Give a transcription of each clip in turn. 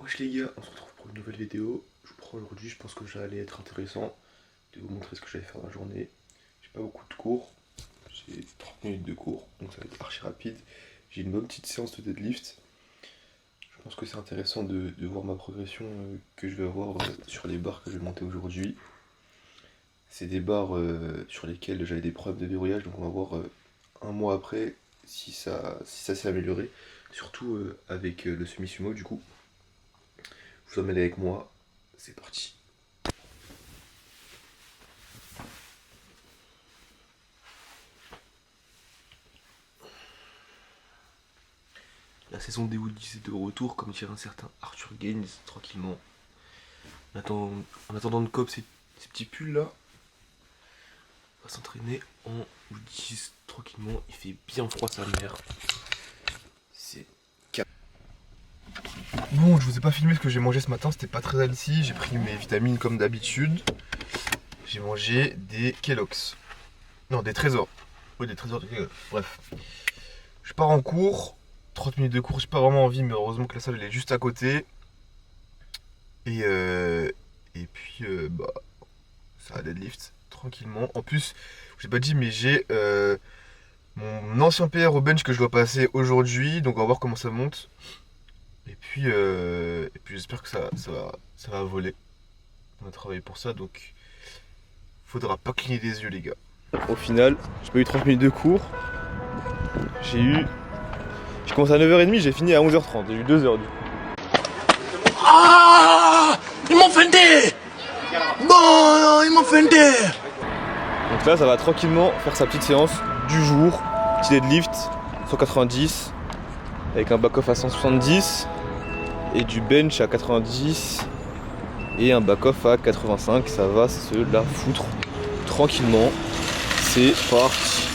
Wesh les gars, on se retrouve pour une nouvelle vidéo. Je vous prends aujourd'hui, je pense que ça allait être intéressant de vous montrer ce que j'allais faire dans la journée. J'ai pas beaucoup de cours, j'ai 30 minutes de cours, donc ça va être archi rapide. J'ai une bonne petite séance de deadlift. Je pense que c'est intéressant de voir ma progression que je vais avoir sur les barres que je vais monter aujourd'hui. C'est des barres sur lesquelles j'avais des problèmes de verrouillage, donc on va voir un mois après si ça s'est amélioré. Surtout avec le semi-sumo du coup. Je vous emmène avec moi, c'est parti. La saison des Woodies est de retour, comme dirait un certain Arthur Gaines, tranquillement. En attendant de cop ces petits pulls là, on va s'entraîner en Woodies tranquillement. Il fait bien froid sa mère. C'est cap. Bon, je vous ai pas filmé ce que j'ai mangé ce matin, c'était pas très healthy. J'ai pris mes vitamines comme d'habitude. J'ai mangé des Kellogg's. Non, des Trésors. Oui, des Trésors de Kellogg's. Bref. Je pars en cours. 30 minutes de cours, j'ai pas vraiment envie, mais heureusement que la salle elle est juste à côté. Et puis, ça va deadlift tranquillement. En plus, je l'ai pas dit, mais j'ai mon ancien PR au bench que je dois passer aujourd'hui. Donc on va voir comment ça monte. Et puis j'espère que ça va voler. On a travaillé pour ça, donc faudra pas cligner des yeux, les gars. Au final, j'ai pas eu 30 minutes de cours. J'ai commencé à 9h30, j'ai fini à 11h30, j'ai eu 2 heures du coup. Ah, ils m'ont feinté. Bon, ils m'ont feinté. Donc là, ça va tranquillement faire sa petite séance du jour. Petit deadlift, 190, avec un back-off à 170, et du bench à 90, et un back-off à 85. Ça va se la foutre tranquillement. C'est parti.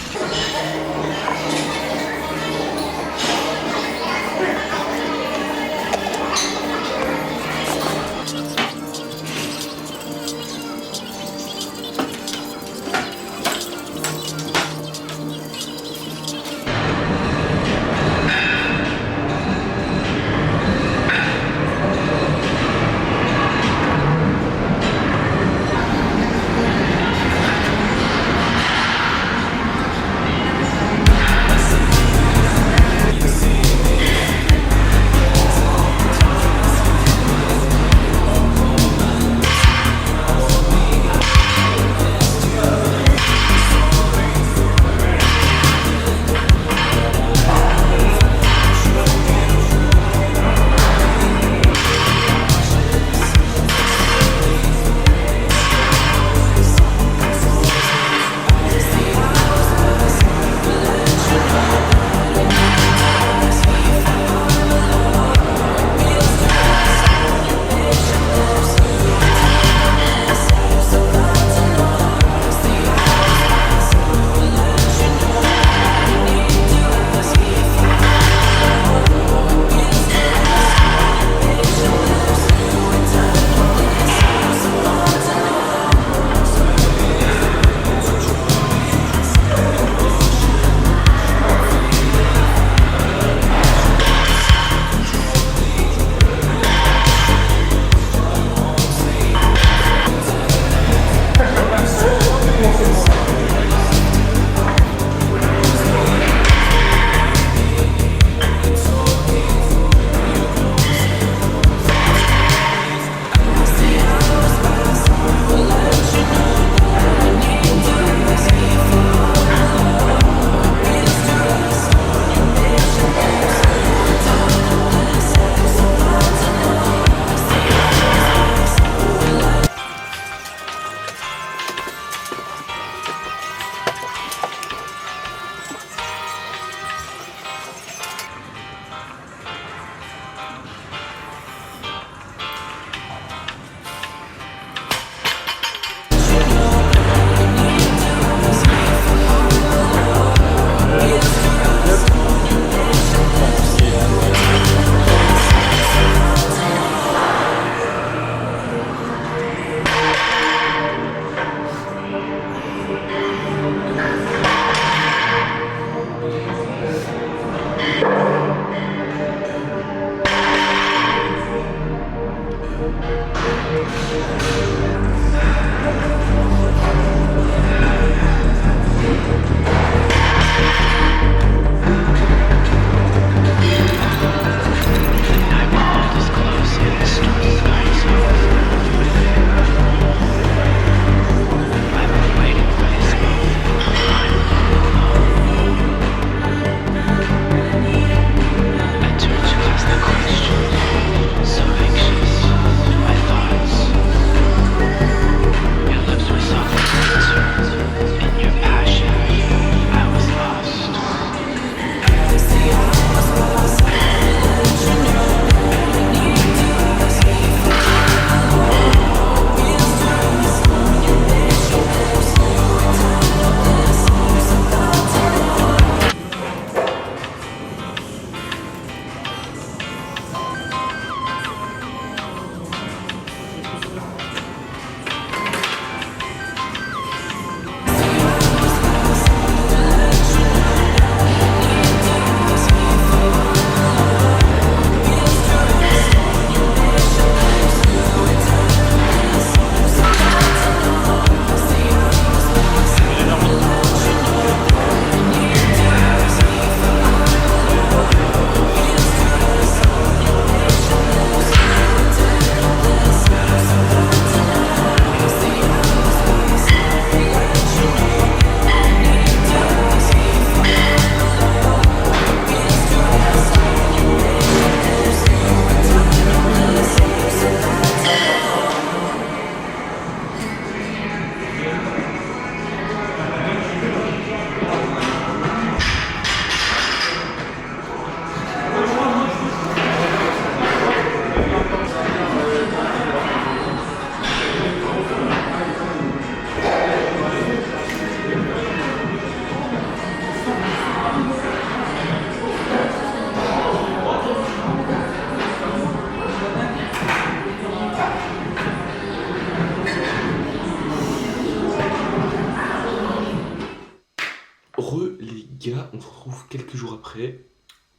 quelques jours après.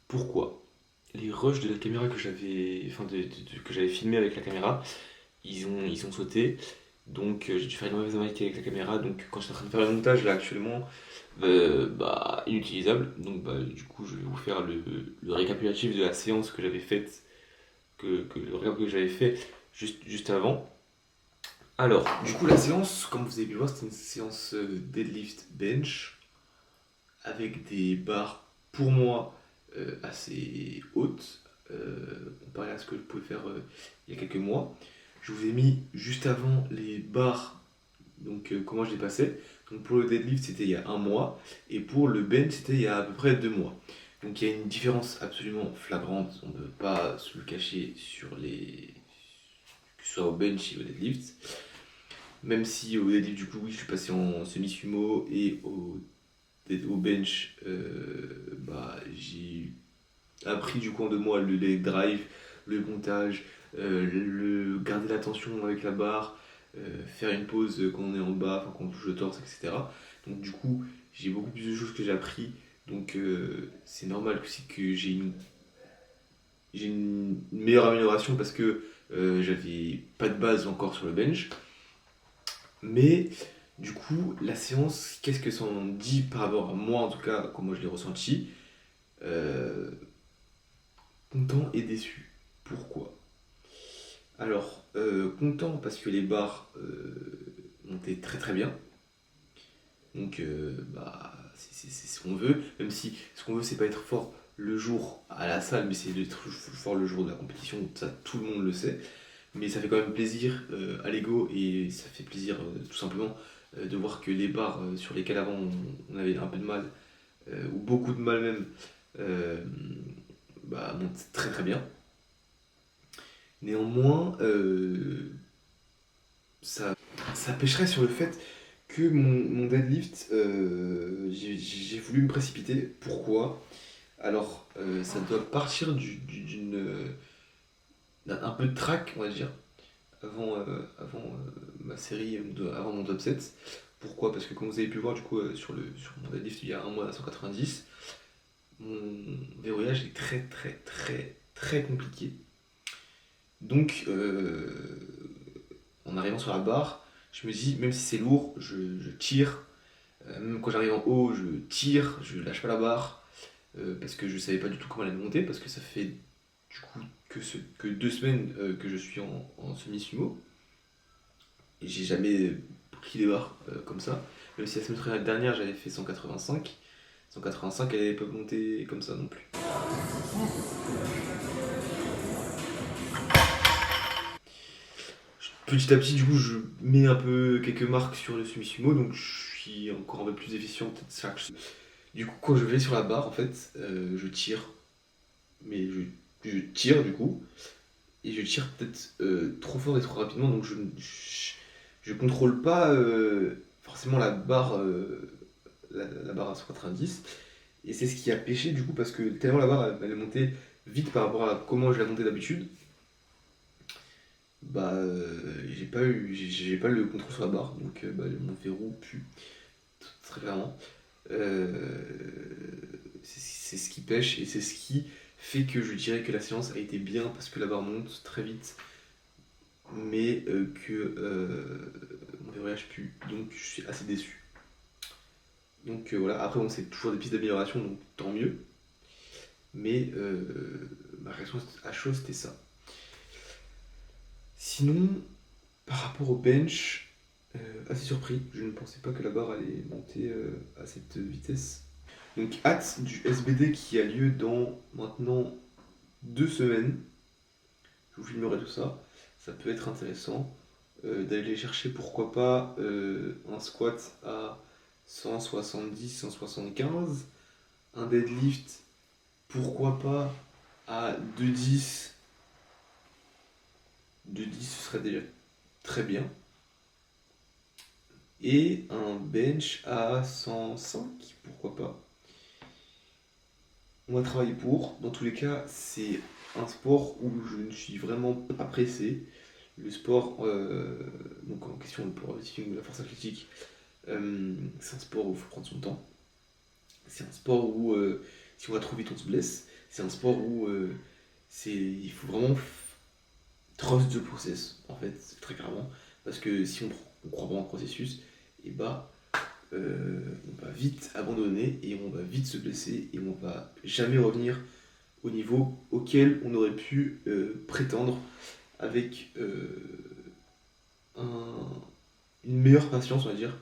Pourquoi? Les rushs de la caméra que j'avais, que j'avais filmé avec la caméra, ils ont sauté. Donc j'ai dû faire une mauvaise qualité avec la caméra. Donc quand j'étais en train de faire le montage là actuellement, inutilisable. Donc du coup je vais vous faire le récapitulatif de la séance que j'avais faite, le récap que j'avais fait juste avant. Alors, du coup la séance, comme vous avez pu voir, c'était une séance deadlift bench avec des barres pour moi assez hautes comparé à ce que je pouvais faire il y a quelques mois. Je vous ai mis juste avant les barres, donc comment je les passais. Donc pour le deadlift c'était il y a un mois et pour le bench c'était il y a à peu près 2 mois. Donc il y a une différence absolument flagrante, on ne peut pas se le cacher sur les, que ce soit au bench et au deadlift. Même si au deadlift du coup oui je suis passé en semi-sumo et au bench j'ai appris du coup en 2 mois le leg drive, le montage, le garder la tension avec la barre, faire une pause quand on est en bas, quand on touche le torse, etc. Donc du coup j'ai beaucoup plus de choses que j'ai appris, donc c'est normal que j'ai une meilleure amélioration parce que j'avais pas de base encore sur le bench. Mais du coup, la séance, qu'est-ce que ça en dit par rapport à moi, en tout cas, comment je l'ai ressenti? Euh, Content et déçu. Pourquoi? Alors, content parce que les barres montaient très très bien. Donc, c'est ce qu'on veut. Même si ce qu'on veut, c'est pas être fort le jour à la salle, mais c'est d'être fort le jour de la compétition. Ça, tout le monde le sait. Mais ça fait quand même plaisir à l'ego et ça fait plaisir tout simplement de voir que les barres sur lesquelles avant on avait un peu de mal, ou beaucoup de mal même, euh, montent très très bien. Néanmoins, ça, ça pêcherait sur le fait que mon deadlift, j'ai voulu me précipiter. Pourquoi? Alors, ça doit partir d'un peu de track, on va dire, avant ma série, avant mon top 7. Pourquoi? Parce que comme vous avez pu voir du coup sur mon deadlift il y a un mois à 190, mon verrouillage est très très très très compliqué. Donc en arrivant sur la barre, je me dis même si c'est lourd, je tire. Même quand j'arrive en haut, je tire, je lâche pas la barre. Parce que je savais pas du tout comment elle allait monter, parce que ça fait du coup que 2 semaines que je suis en semi-sumo. Et j'ai jamais pris des barres comme ça. Même si la semaine dernière j'avais fait 185. 185 elle n'avait pas monté comme ça non plus. Petit à petit du coup je mets un peu quelques marques sur le semi-sumo, donc je suis encore un peu plus efficient peut-être ça. Du coup quand je vais sur la barre en fait je tire. Mais je tire du coup. Et je tire peut-être trop fort et trop rapidement, donc je contrôle pas forcément la barre à 190. Et c'est ce qui a pêché du coup, parce que tellement la barre elle est montée vite par rapport à comment je la montais d'habitude, j'ai pas le contrôle sur la barre, donc mon verrou pue très clairement. Euh, c'est ce qui pêche et c'est ce qui fait que je dirais que la séance a été bien parce que la barre monte très vite, mais que mon verrouillage pue, donc je suis assez déçu. Donc voilà, après bon, c'est toujours des pistes d'amélioration, donc tant mieux. Mais ma réaction à chaud c'était ça. Sinon, par rapport au bench, assez surpris, je ne pensais pas que la barre allait monter à cette vitesse. Donc hâte du SBD qui a lieu dans maintenant 2 semaines. Je vous filmerai tout ça. Ça peut être intéressant d'aller chercher pourquoi pas un squat à 170, 175, un deadlift pourquoi pas à 210. 210 ce serait déjà très bien. Et un bench à 105, pourquoi pas. On va travailler pour. Dans tous les cas, c'est un sport où je ne suis vraiment pas pressé. Le sport, donc en question le powerlifting ou la force athlétique, c'est un sport où il faut prendre son temps. c'est un sport où si on va trop vite, on se blesse. C'est un sport où il faut vraiment trust the process, en fait, très clairement. Parce que si on croit pas en processus, et bah, on va vite abandonner et on va vite se blesser et on va jamais revenir au niveau auquel on aurait pu prétendre avec une meilleure patience, on va dire,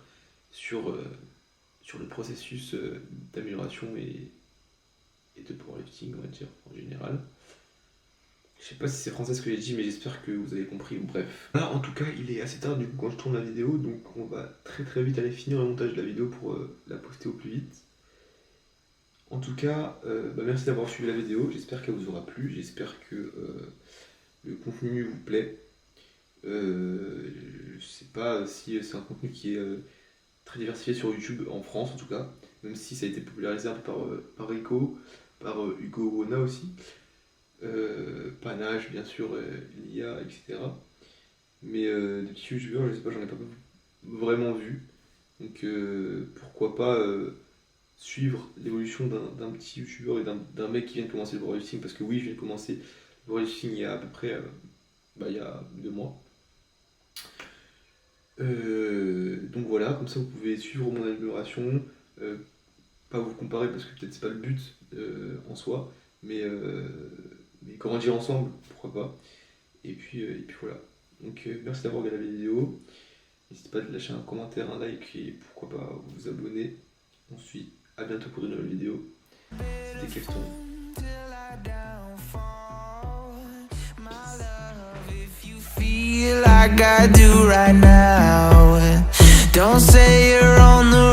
sur le processus d'amélioration et de powerlifting, on va dire, en général. Je sais pas si c'est français ce que j'ai dit, mais j'espère que vous avez compris. Bref. Là, en tout cas, il est assez tard du coup quand je tourne la vidéo, donc on va très très vite aller finir le montage de la vidéo pour la poster au plus vite. En tout cas, merci d'avoir suivi la vidéo. J'espère qu'elle vous aura plu. J'espère que le contenu vous plaît. Je sais pas si c'est un contenu qui est très diversifié sur YouTube, en France en tout cas, même si ça a été popularisé un peu par Rico, par Hugo Wona aussi. Panache, bien sûr, Lia, etc. Mais des petits youtubeurs, je sais pas, j'en ai pas vraiment vu. Donc pourquoi pas suivre l'évolution d'un petit youtubeur et d'un mec qui vient de commencer le powerlifting, parce que oui, je viens de commencer le powerlifting il y a à peu près il y a 2 mois. Donc voilà, comme ça vous pouvez suivre mon amélioration, pas vous comparer parce que peut-être c'est pas le but en soi, mais grandir ensemble, pourquoi pas. Et puis voilà. Donc merci d'avoir regardé la vidéo. N'hésitez pas à lâcher un commentaire, un like et pourquoi pas vous abonner. On se dit à bientôt pour de nouvelles vidéos. C'était Keston. Feel like I do right now. Don't say you're on the